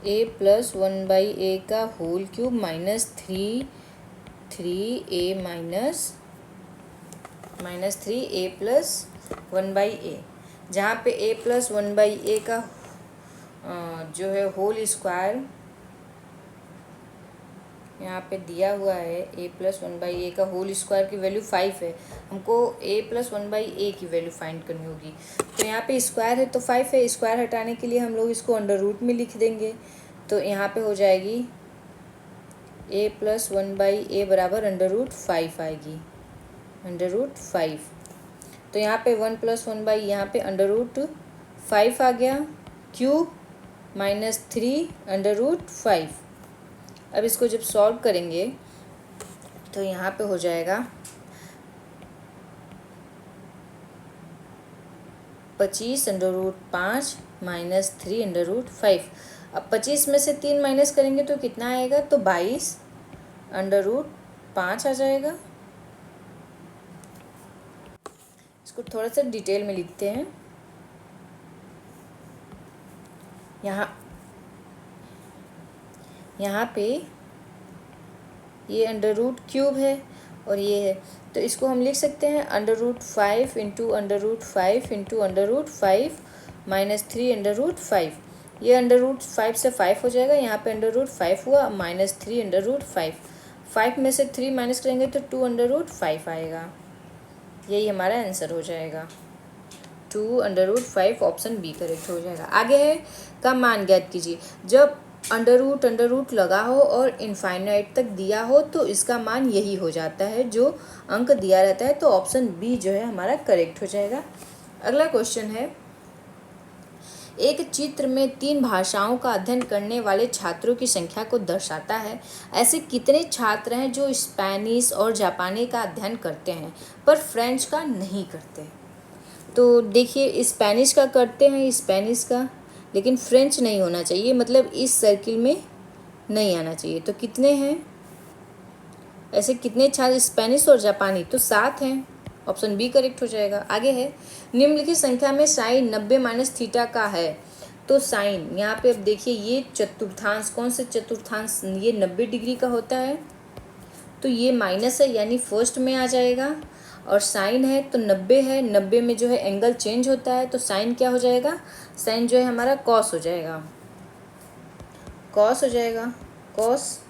a प्लस 1/a का whole cube minus 3a minus 3a plus 1/a, जहाँ पे a प्लस 1/a का जो है होल स्क्वायर यहाँ पे दिया हुआ है, a प्लस 1/a का होल स्क्वायर की वैल्यू 5 है, हमको a प्लस 1/a की वैल्यू फाइंड करनी होगी। तो यहाँ पे स्क्वायर है तो 5 है, स्क्वायर हटाने के लिए हम लोग इसको अंडर रूट में लिख देंगे, तो यहाँ पे हो जाएगी a प्लस 1/a बराबर √5 आएगी, √5। तो यहाँ पे 1 + 1/, यहाँ पे √5 आ गया, क्यूब माइनस 3 √5। अब इसको जब सॉल्व करेंगे तो यहाँ पे हो जाएगा 25 √5 माइनस 3 √5। अब 25 में से 3 माइनस करेंगे तो कितना आएगा, तो 22 √5 आ जाएगा। इसको थोड़ा सा डिटेल में लिखते हैं। यहाँ पे ये √³ है और ये है, तो इसको हम लिख सकते हैं √5 इंटू √5 इंटू √5 माइनस 3 √5। ये √5 से 5 हो जाएगा, यहाँ पे √5 हुआ माइनस 3 √5। 5 में से 3 माइनस करेंगे तो 2 √5 आएगा। यही हमारा आंसर हो जाएगा, 2 √5। ऑप्शन बी करेक्ट हो जाएगा। आगे है, का मान ज्ञात कीजिए। जब अंडर रूट लगा हो और इनफाइनाइट तक दिया हो तो इसका मान यही हो जाता है जो अंक दिया रहता है, तो ऑप्शन बी जो है हमारा करेक्ट हो जाएगा। अगला क्वेश्चन है, एक चित्र में 3 भाषाओं का अध्ययन करने वाले छात्रों की संख्या को दर्शाता है। ऐसे कितने छात्र हैं जो स्पेनिश और जापानी का अध्ययन करते हैं पर फ्रेंच का नहीं करते? तो देखिए, स्पेनिश का करते हैं, स्पेनिश का, लेकिन फ्रेंच नहीं होना चाहिए, मतलब इस सर्किल में नहीं आना चाहिए। तो कितने हैं ऐसे, कितने छात्र स्पेनिश और जापानी? तो 7 हैं, ऑप्शन बी करेक्ट हो जाएगा। आगे है, निम्नलिखित संख्या में साइन 90 - थीटा का है। तो साइन यहाँ पे अब देखिए, ये चतुर्थांश, कौन से चतुर्थांश, ये 90 डिग्री का होता है, तो ये माइनस है यानी फर्स्ट में आ जाएगा। और साइन है तो 90 है, 90 में जो है एंगल चेंज होता है, तो साइन क्या हो जाएगा, साइन जो है हमारा कॉस हो जाएगा, कॉस हो जाएगा, कॉस।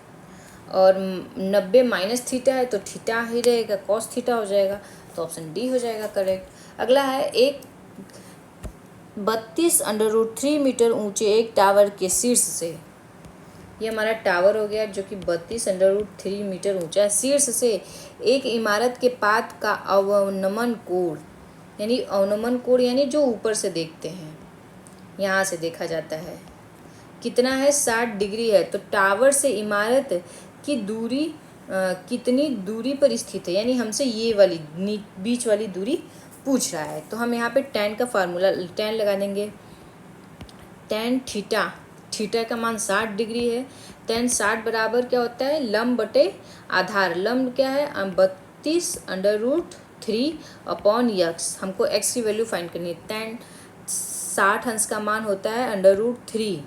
और 90 - थीटा है तो थीटा ही रहेगा, कॉस थीटा हो जाएगा, तो ऑप्शन डी हो जाएगा करेक्ट। अगला है, एक 32 √3 मीटर ऊंचे एक टावर के शीर्ष से ये हमारा टावर हो गया जो कि 32√3 मीटर ऊंचा है। शीर्ष से एक इमारत के पात का अवनमन कोण, यानी अवनमन कोण यानी जो ऊपर से देखते हैं, यहाँ से देखा जाता है, कितना है? 60 डिग्री है। तो टावर से इमारत की दूरी कितनी दूरी पर स्थित है, यानी हमसे ये वाली बीच वाली दूरी पूछ रहा है। तो हम यहाँ पे tan का फार्मूला tan लगा देंगे। tan थीटा, थीटा का मान 60 डिग्री है। tan 60 बराबर क्या होता है? लंब बटे आधार। लंब क्या है? 32√3 अपॉन x। हमको x की वैल्यू फाइंड करनी है। tan 60 अंश का मान होता है √3,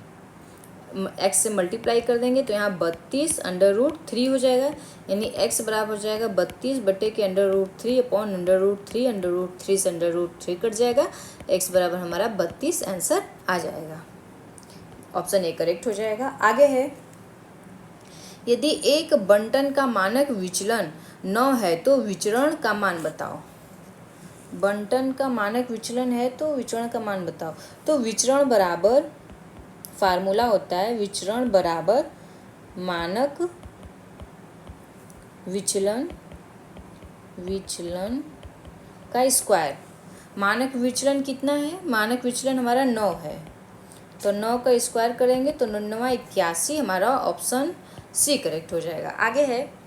x से मल्टीप्लाई कर देंगे तो यहाँ 32√3 हो जाएगा, यानी x बराबर हो जाएगा 32 बटे के √3 अपॉन √3, √3 से √3 कट जाएगा, x बराबर हमारा 32 आंसर आ जाएगा। ऑप्शन ए करेक्ट हो जाएगा। आगे है, यदि एक बंटन का मानक विचलन 9 है तो विचरण का मान बताओ। बंटन का मानक विचलन है तो विचरण का मान बताओ। तो विचरण बराबर फार्मूला होता है विचरण बराबर मानक विचलन का स्क्वायर। मानक विचलन कितना है? मानक विचलन हमारा 9 है, तो 9 का स्क्वायर करेंगे तो 9 81, हमारा ऑप्शन सी करेक्ट हो जाएगा। आगे है,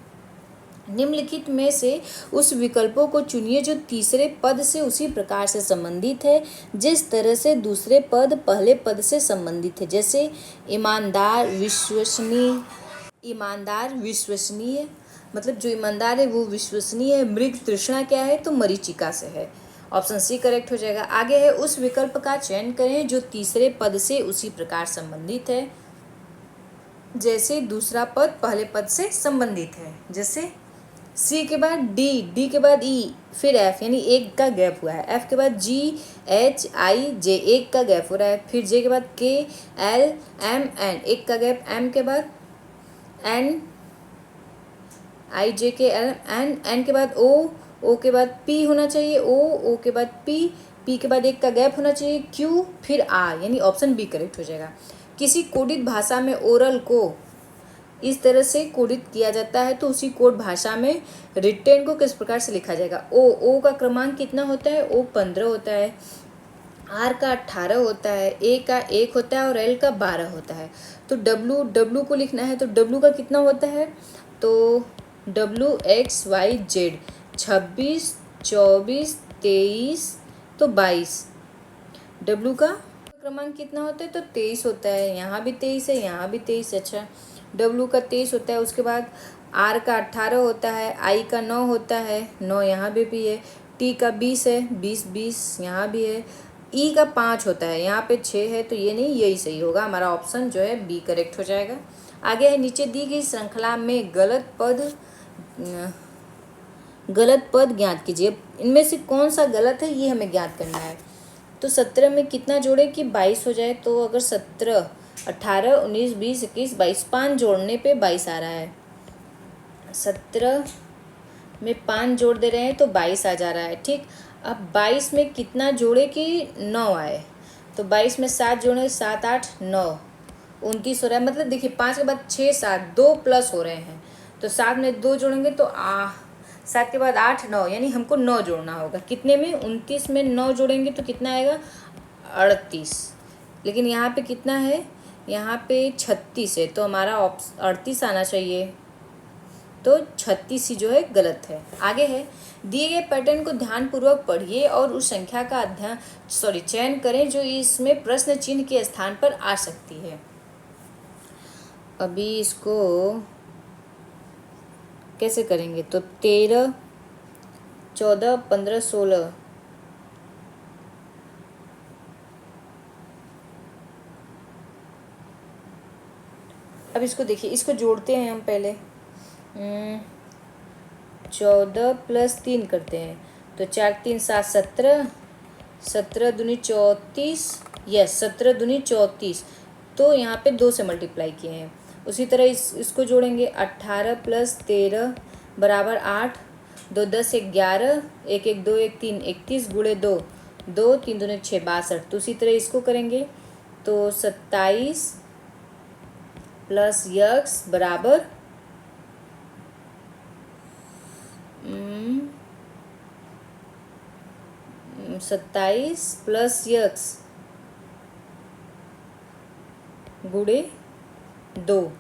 निम्नलिखित में से उस विकल्पों को चुनिए जो तीसरे पद से उसी प्रकार से संबंधित है जिस तरह से दूसरे पद पहले पद से संबंधित है। जैसे ईमानदार, विश्वसनीय। ईमानदार विश्वसनीय मतलब जो ईमानदार है वो विश्वसनीय है। मृग तृष्णा क्या है? तो मरीचिका से है। ऑप्शन सी करेक्ट हो जाएगा। आगे है, उस विकल्प का चयन करें जो तीसरे पद से उसी प्रकार संबंधित है जैसे दूसरा पद पहले पद से संबंधित है। जैसे सी के बाद डी, डी के बाद ई, फिर एफ, यानी एक का गैप हुआ है। एफ के बाद जी, एच, आई, जे, एक का गैप हो रहा है। फिर जे के बाद के, एल, एम, एन, एक का गैप। एम के बाद एन, आई, जे, के, एल, एन, एन के बाद ओ, ओ के बाद पी होना चाहिए। ओ के बाद पी, पी के बाद एक का गैप होना चाहिए। क्यू, फिर आर, यानी ऑप्शन बी करेक्ट हो जाएगा। किसी कोडित भाषा में ओरल को इस तरह से कोडित किया जाता है तो उसी कोड भाषा में रिटेन को किस प्रकार से लिखा जाएगा? ओ का क्रमांक कितना होता है? ओ 15 होता है, आर का 18 होता है, ए का 1 होता है और एल का 12 होता है। तो डब्लू को लिखना है तो डब्लू का कितना होता है? तो डब्लू एक्स वाई जेड 26, 24, 23 तो 22। डब्लू का क्रमांक कितना होता है? तो 23 होता है। यहाँ भी 23 है, यहाँ भी 23। अच्छा, डब्लू का 23 होता है। उसके बाद आर का 18 होता है, आई का 9 होता है, 9 यहाँ भी है। टी का 20 है, 20 यहाँ भी है। ई का 5 होता है, यहाँ पे 6 है, तो ये नहीं, यही सही होगा। हमारा ऑप्शन जो है बी करेक्ट हो जाएगा। आगे है, नीचे दी गई श्रृंखला में गलत पद ज्ञात कीजिए। इनमें से कौन सा गलत है ये हमें ज्ञात करना है। तो 17 में कितना जोड़े कि 22 हो जाए? तो अगर 17, 18, 19, 20, 21, 22, 5 जोड़ने पे 22 आ रहा है। 17 में 5 जोड़ दे रहे हैं तो 22 आ जा रहा है। ठीक, अब 22 में कितना जोड़े कि 9 आए? तो 22 में 7 जोड़े, 7, 8, 9, 29 हो रहा है। मतलब देखिए 5 के बाद 6, 7, 2 प्लस हो रहे हैं, तो 7 में 2 जोड़ेंगे तो 7 के बाद 8, 9, यानी हमको 9 जोड़ना होगा। कितने में? 29 में 9 जोड़ेंगे तो कितना आएगा? 38। लेकिन यहाँ पे कितना है? यहाँ पे 36 है, तो हमारा 38 आना चाहिए। तो 36 ही जो है गलत है। आगे है, दिए गए पैटर्न को ध्यानपूर्वक पढ़िए और उस संख्या का चयन करें जो इसमें प्रश्न चिन्ह के स्थान पर आ सकती है। अभी इसको कैसे करेंगे? तो 13, 14, 15, 16, अब इसको देखिए, इसको जोड़ते हैं हम पहले। 14 + 3 करते हैं तो 4, 3, 7, 17, 17 दूनी 34, यस 17 दूनी 34, तो यहाँ पे 2 से मल्टीप्लाई किए हैं। उसी तरह इसको जोड़ेंगे, 18 + 13 बराबर 8, 2, 10, 11, 1, 1, 2, 1, 3, 31 गुणे 2, 2, 3 दूनी 6, 62। तो उसी तरह इसको करेंगे तो 27 प्लस यक्स बराबर 27 प्लस यक्स गुणे 2।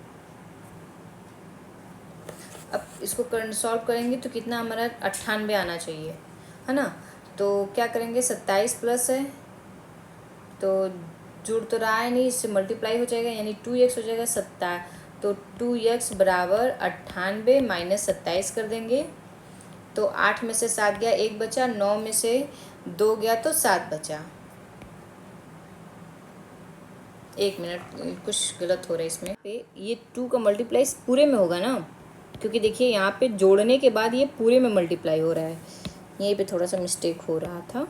अब इसको सॉल्व करेंगे तो कितना हमारा 98 आना चाहिए, है ना। तो क्या करेंगे, 27 प्लस है तो जुड़ तो रहा है नहीं, इससे मल्टीप्लाई हो जाएगा यानी 2x हो जाएगा। तो 2x बराबर 98 माइनस 27 कर देंगे तो 8 में से 7 गया, 1 बचा, 9 में से 2 गया तो 7 बचा। 1 मिनट, कुछ गलत हो रहा है इसमें। ये 2 का मल्टीप्लाई पूरे में होगा ना, क्योंकि देखिए यहाँ पे जोड़ने के बाद ये पूरे में मल्टीप्लाई हो रहा है, यहीं पे थोड़ा सा मिस्टेक हो रहा था।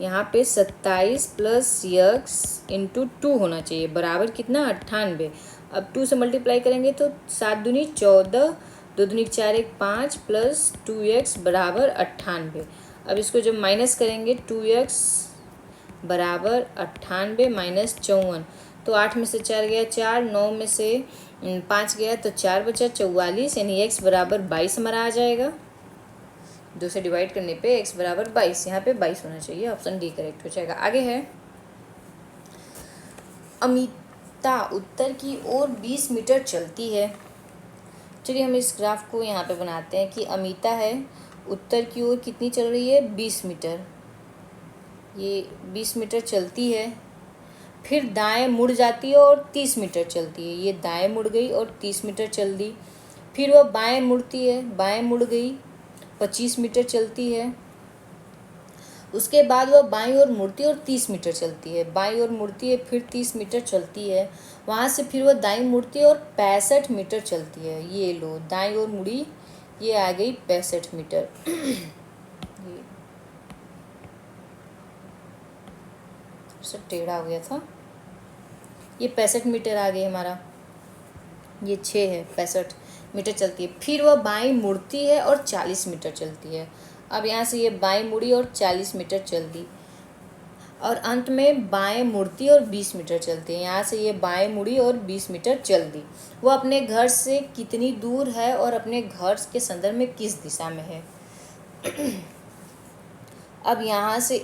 यहाँ पे 27 प्लस यक्स इंटू 2 होना चाहिए बराबर कितना 98। अब 2 से मल्टीप्लाई करेंगे तो 7 दूनी 14, 2 दूनी 4 1 5 प्लस 2x बराबर 98। अब इसको जब माइनस करेंगे 2x बराबर 98 माइनस 54, तो 8 में से 4 गया 4, 9 में से 5 गया तो 4 बचा, 44 यानी x बराबर 22 हमारा आ जाएगा। 2 से डिवाइड करने पे x बराबर 22, यहाँ पे 22 होना चाहिए, ऑप्शन डी करेक्ट हो जाएगा। आगे है, अमिता उत्तर की ओर 20 मीटर चलती है। चलिए हम इस ग्राफ को यहाँ पे बनाते हैं कि अमिता है उत्तर की ओर कितनी चल रही है 20 मीटर, ये 20 मीटर चलती है, फिर दाएं मुड़ जाती है और 30 मीटर चलती है। ये दाएं मुड़ गई और 30 मीटर चल दी, फिर वह बाएं मुड़ती है, बाएं मुड़ गई, 25 मीटर चलती है। उसके बाद वह बाईं ओर मुड़ती है और 30 मीटर चलती है, बाईं ओर मुड़ती है फिर 30 मीटर चलती है, वहाँ से फिर वह दाईं मुड़ती है और 65 मीटर चलती है। ये लो दाईं ओर मुड़ी, ये आ गई 65 मीटर। सब टेढ़ा हो गया था, ये 65 मीटर आ गई हमारा, ये 6 है, 65 मीटर चलती है। फिर वह बाईं मुड़ती है और 40 मीटर चलती है। अब यहाँ से ये बाईं मुड़ी और 40 मीटर चल दी, और अंत में बाएं मुड़ती और 20 मीटर चलती है। यहाँ से ये बाएं मुड़ी और 20 मीटर चल दी। वो अपने घर से कितनी दूर है और अपने घर के संदर्भ में किस दिशा में है। अब यहाँ से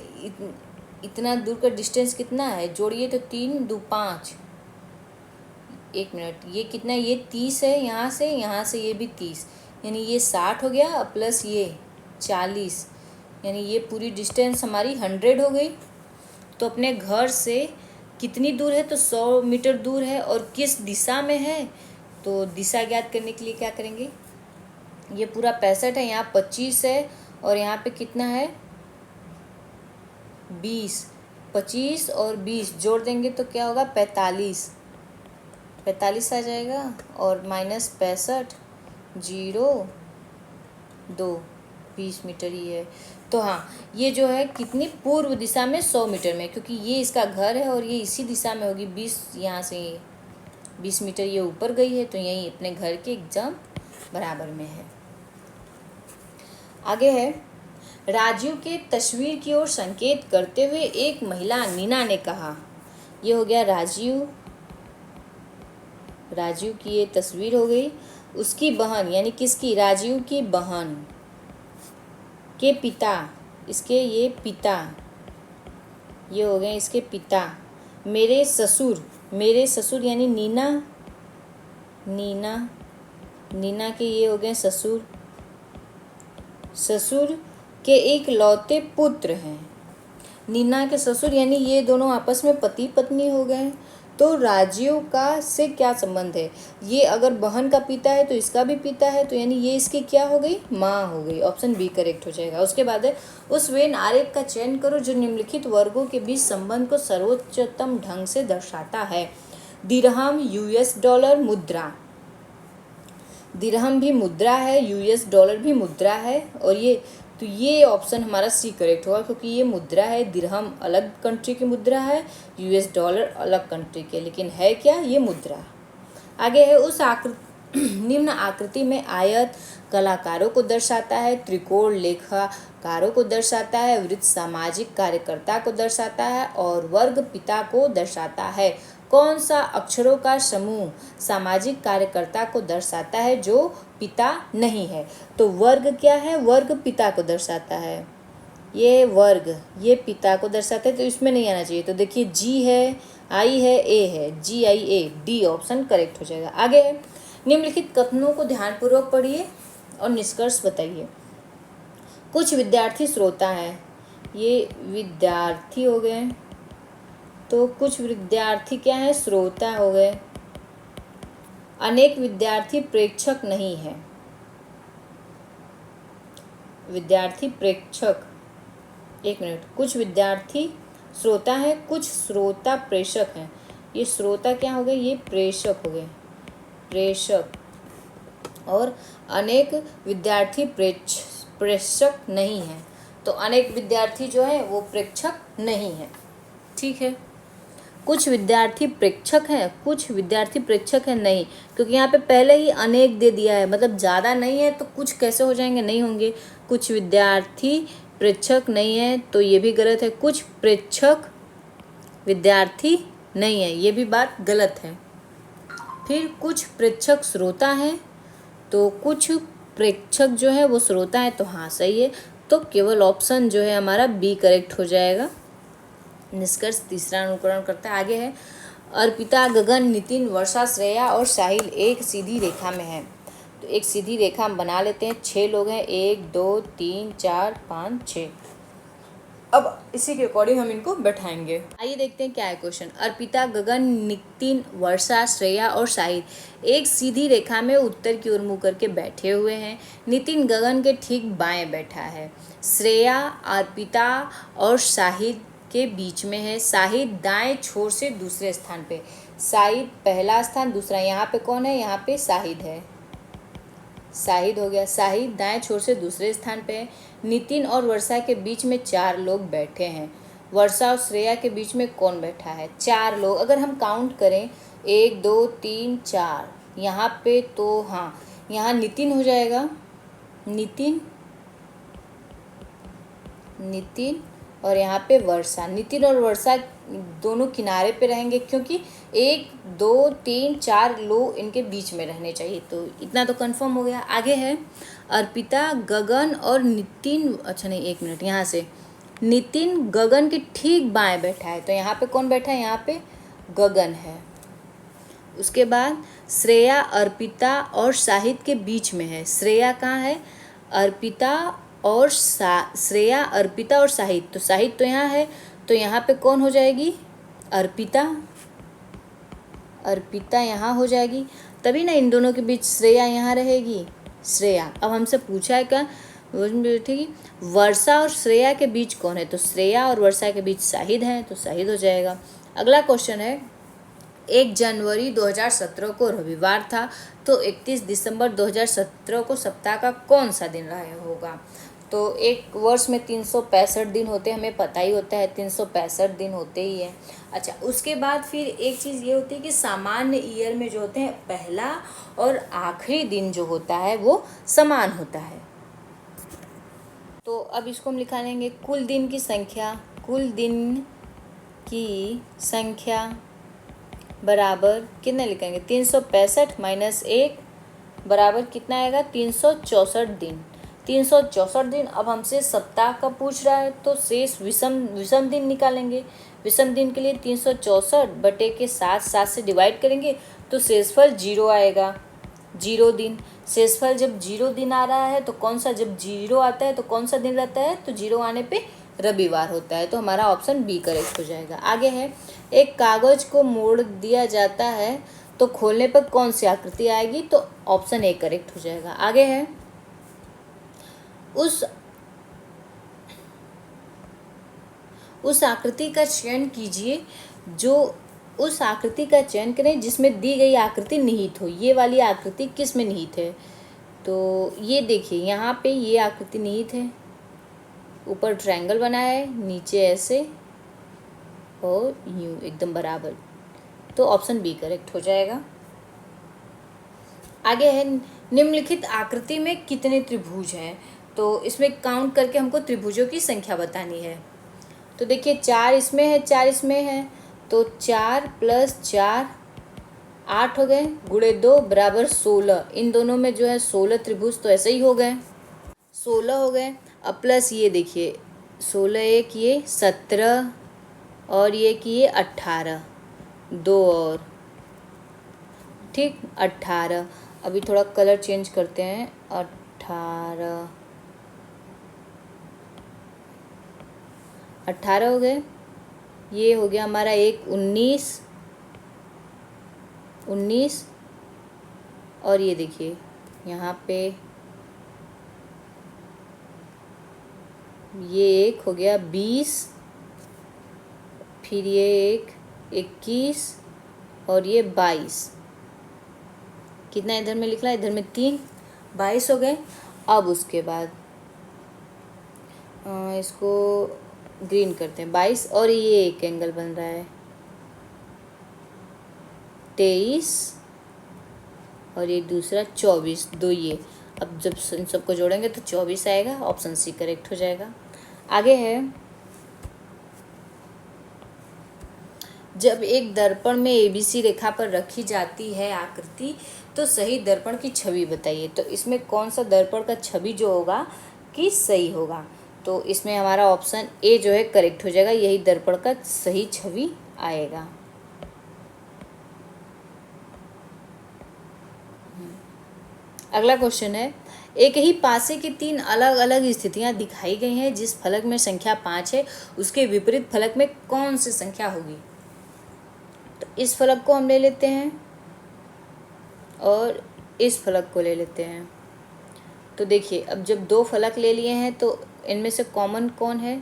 इतना दूर का डिस्टेंस कितना है, जोड़िए तो 3 2 5, 1 मिनट, ये कितना, ये 30 है, यहाँ से ये भी 30, यानी ये 60 हो गया प्लस ये 40, यानी ये पूरी डिस्टेंस हमारी 100 हो गई। तो अपने घर से कितनी दूर है, तो 100 मीटर दूर है, और किस दिशा में है, तो दिशा ज्ञात करने के लिए क्या करेंगे, ये पूरा 65 है, यहाँ 25 है, और यहाँ पे कितना है 20, 25 और 20 जोड़ देंगे तो क्या होगा 45 आ जाएगा, और माइनस 65 0 2 20 मीटर ही है। तो हाँ, ये जो है कितनी पूर्व दिशा में 100 मीटर में, क्योंकि ये इसका घर है और ये इसी दिशा में होगी। 20 यहाँ से 20 मीटर ये ऊपर गई है, तो यही अपने घर के एग्जाम बराबर में है। आगे है, राजीव के तस्वीर की ओर संकेत करते हुए एक महिला नीना ने कहा। ये हो गया राजीव की ये तस्वीर हो गई, उसकी बहन यानी किसकी, राजीव की बहन के पिता, इसके ये पिता, ये हो गए इसके पिता। मेरे ससुर यानी नीना के ये हो गए ससुर के एक लौते पुत्र हैं। नीना के ससुर यानी ये दोनों आपस में पति पत्नी हो गए। तो राजीव का से क्या संबंध है, ये अगर बहन का पिता है तो इसका भी पिता है, तो यानी ये इसकी क्या हो गई, माँ हो गई। ऑप्शन बी करेक्ट हो जाएगा। उसके बाद है, उस वेन आरेख का चयन करो जो निम्नलिखित वर्गों के बीच संबंध को सर्वोच्चतम ढंग से दर्शाता है। दिरहम यूएस डॉलर मुद्रा, दिरहम भी मुद्रा है, यूएस डॉलर भी मुद्रा है, और ये ऑप्शन हमारा सी करेक्ट होगा, क्योंकि ये मुद्रा है। दिरहम अलग कंट्री की मुद्रा है, यूएस डॉलर अलग कंट्री के, लेकिन है क्या, ये मुद्रा। आगे है, निम्न आकृति में आयत कलाकारों को दर्शाता है, त्रिकोण लेखाकारों को दर्शाता है, वृत्त सामाजिक कार्यकर्ता को दर्शाता है और वर्ग पिता को दर्शाता है। कौन सा अक्षरों का समूह सामाजिक कार्यकर्ता को दर्शाता है जो पिता नहीं है? तो वर्ग क्या है? वर्ग पिता को दर्शाता है। ये वर्ग ये पिता को दर्शाता है, तो इसमें नहीं आना चाहिए। तो देखिए जी है, आई है, ए है, GIA, डी ऑप्शन करेक्ट हो जाएगा। आगे है, निम्नलिखित कथनों को ध्यानपूर्वक पढ़िए और निष्कर्ष बताइए। कुछ विद्यार्थी श्रोता हैं, ये विद्यार्थी हो गए, तो कुछ विद्यार्थी क्या है? श्रोता हो गए। अनेक विद्यार्थी प्रेक्षक नहीं है। विद्यार्थी प्रेक्षक, एक मिनट, कुछ विद्यार्थी श्रोता है, कुछ श्रोता प्रेषक हैं। ये श्रोता क्या हो गए? ये प्रेषक हो गए, प्रेषक। और अनेक विद्यार्थी प्रेक्षक नहीं है, तो अनेक विद्यार्थी जो है वो प्रेक्षक नहीं है। ठीक है, कुछ विद्यार्थी प्रेक्षक हैं, कुछ विद्यार्थी प्रेक्षक हैं नहीं, क्योंकि यहाँ पे पहले ही अनेक दे दिया है, मतलब ज़्यादा नहीं है, तो कुछ कैसे हो जाएंगे? नहीं होंगे। कुछ विद्यार्थी प्रेक्षक नहीं है, तो ये भी गलत है। कुछ प्रेक्षक विद्यार्थी नहीं है, ये भी बात गलत है। फिर कुछ प्रेक्षक श्रोता हैं, तो कुछ प्रेक्षक जो है वो श्रोता है, तो हाँ सही है। तो केवल ऑप्शन जो है हमारा बी करेक्ट हो जाएगा। निष्कर्ष तीसरा अनुकरण करता है। आगे है, अर्पिता, गगन, नितिन, वर्षा, श्रेया और साहिल एक सीधी रेखा में है। तो एक सीधी रेखा हम बना लेते हैं। 6 लोग हैं, 1 2 3 4 5 6। अब इसी के अकॉर्डिंग हम इनको बैठाएंगे। आइए देखते हैं क्या है क्वेश्चन। अर्पिता, गगन, नितिन, वर्षा, श्रेया और साहिल एक सीधी रेखा में उत्तर की ओर मुँह करके बैठे हुए हैं। नितिन गगन के ठीक बाएं बैठा है। श्रेया अर्पिता और साहिल के बीच में है। साहिद दाएं छोर से दूसरे स्थान पे। साहिद पहला स्थान, दूसरा, यहाँ पे कौन है? यहाँ पे साहिद है, साहिद हो गया। साहिद दाएं छोर से दूसरे स्थान पे है। नितिन और वर्षा के बीच में 4 लोग बैठे हैं। वर्षा और श्रेया के बीच में कौन बैठा है? 4 लोग। अगर हम काउंट करें 1 2 3 4 यहाँ पे, तो हाँ यहाँ नितिन हो जाएगा, नितिन और यहाँ पे वर्षा। नितिन और वर्षा दोनों किनारे पे रहेंगे, क्योंकि 1 2 3 4 लोग इनके बीच में रहने चाहिए। तो इतना तो कंफर्म हो गया। आगे है, अर्पिता, गगन और नितिन, अच्छा नहीं, एक मिनट, यहाँ से नितिन गगन के ठीक बाएं बैठा है। तो यहाँ पे कौन बैठा है? यहाँ पे गगन है। उसके बाद श्रेया अर्पिता और साहिद के बीच में है। श्रेया कहाँ है? अर्पिता और श्रेया अर्पिता और साहिद, तो साहिद तो यहाँ है, तो यहाँ पे कौन हो जाएगी? अर्पिता। अर्पिता यहाँ हो जाएगी, तभी ना इन दोनों के बीच श्रेया यहाँ रहेगी, श्रेया। अब हमसे पूछा है क्या बैठेगी? वर्षा और श्रेया के बीच कौन है? तो श्रेया और वर्षा के बीच साहिद है, तो साहिद हो जाएगा। अगला क्वेश्चन है, 1 जनवरी 2017 को रविवार था, तो 31 दिसंबर 2017 को सप्ताह का कौन सा दिन रहा होगा? तो एक वर्ष में 365 दिन होते हैं, हमें पता ही होता है 365 दिन होते ही हैं। अच्छा, उसके बाद फिर एक चीज़ ये होती है कि सामान्य ईयर में जो होते हैं पहला और आखिरी दिन जो होता है वो समान होता है। तो अब इसको हम लिखा लेंगे, कुल दिन की संख्या, कुल दिन की संख्या बराबर कितना लिखेंगे? 365 माइनस 1 बराबर कितना आएगा? 364 दिन। 364 दिन। अब हमसे सप्ताह का पूछ रहा है, तो शेष विषम दिन निकालेंगे। विषम दिन के लिए 364 बटे के 7 से डिवाइड करेंगे, तो शेषफल 0 आएगा, 0 दिन। शेषफल जब 0 दिन आ रहा है तो कौन सा, जब 0 आता है तो कौन सा दिन रहता है? तो 0 आने पे रविवार होता है, तो हमारा ऑप्शन बी करेक्ट हो जाएगा। आगे है, एक कागज को मोड़ दिया जाता है तो खोलने पर कौन सी आकृति आएगी? तो ऑप्शन ए करेक्ट हो जाएगा। आगे है, उस आकृति का चयन कीजिए, जो उस आकृति का चयन करें जिसमें दी गई आकृति निहित हो। ये वाली आकृति किस में निहित है? तो ये देखिए, यहाँ पे ये आकृति निहित है, ऊपर ट्रायंगल बना है, नीचे ऐसे और यूं एकदम बराबर, तो ऑप्शन बी करेक्ट हो जाएगा। आगे है निम्नलिखित आकृति में कितने त्रिभुज हैं। तो इसमें काउंट करके हमको त्रिभुजों की संख्या बतानी है। तो देखिए 4 इसमें है, 4 इसमें है, तो 4 + 4 8 हो गए, गुणे 2 बराबर 16। इन दोनों में जो है 16 त्रिभुज तो ऐसे ही हो गए, 16 हो गए। अब प्लस ये देखिए 16 एक ये 17 और ये कि ये 18, 2 और, ठीक 18। अभी थोड़ा कलर चेंज करते हैं, 18 हो गए। ये हो गया हमारा एक 19 और ये देखिए यहाँ पे ये एक हो गया 20, फिर ये एक 21 और ये 22। कितना इधर में लिखा है, इधर में 3, 22 हो गए। अब उसके बाद इसको ग्रीन करते हैं, 22 और ये एक एंगल बन रहा है 23 और ये दूसरा 24, दो ये। अब जब इन सबको जोड़ेंगे तो 24 आएगा, ऑप्शन सी करेक्ट हो जाएगा। आगे है, जब एक दर्पण में ABC रेखा पर रखी जाती है आकृति तो सही दर्पण की छवि बताइए। तो इसमें कौन सा दर्पण का छवि जो होगा कि सही होगा। तो इसमें हमारा ऑप्शन ए जो है करेक्ट हो जाएगा, यही दर्पण का सही छवि आएगा। अगला क्वेश्चन है, एक ही पासे की 3 अलग अलग स्थितियां दिखाई गई हैं। जिस फलक में संख्या 5 है उसके विपरीत फलक में कौन सी संख्या होगी। तो इस फलक को हम ले लेते हैं और इस फलक को ले लेते हैं। तो देखिए अब जब 2 फलक ले लिए हैं तो इनमें से कॉमन कौन है।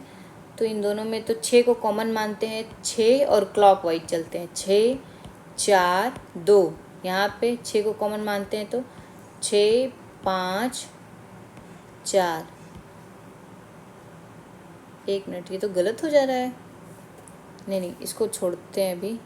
तो इन दोनों में तो 6 को कॉमन मानते हैं, 6 और क्लॉकवाइज चलते हैं, 6 4 2। यहाँ पे 6 को कॉमन मानते हैं तो 6 5 4। एक मिनट, ये तो गलत हो जा रहा है। नहीं इसको छोड़ते हैं अभी।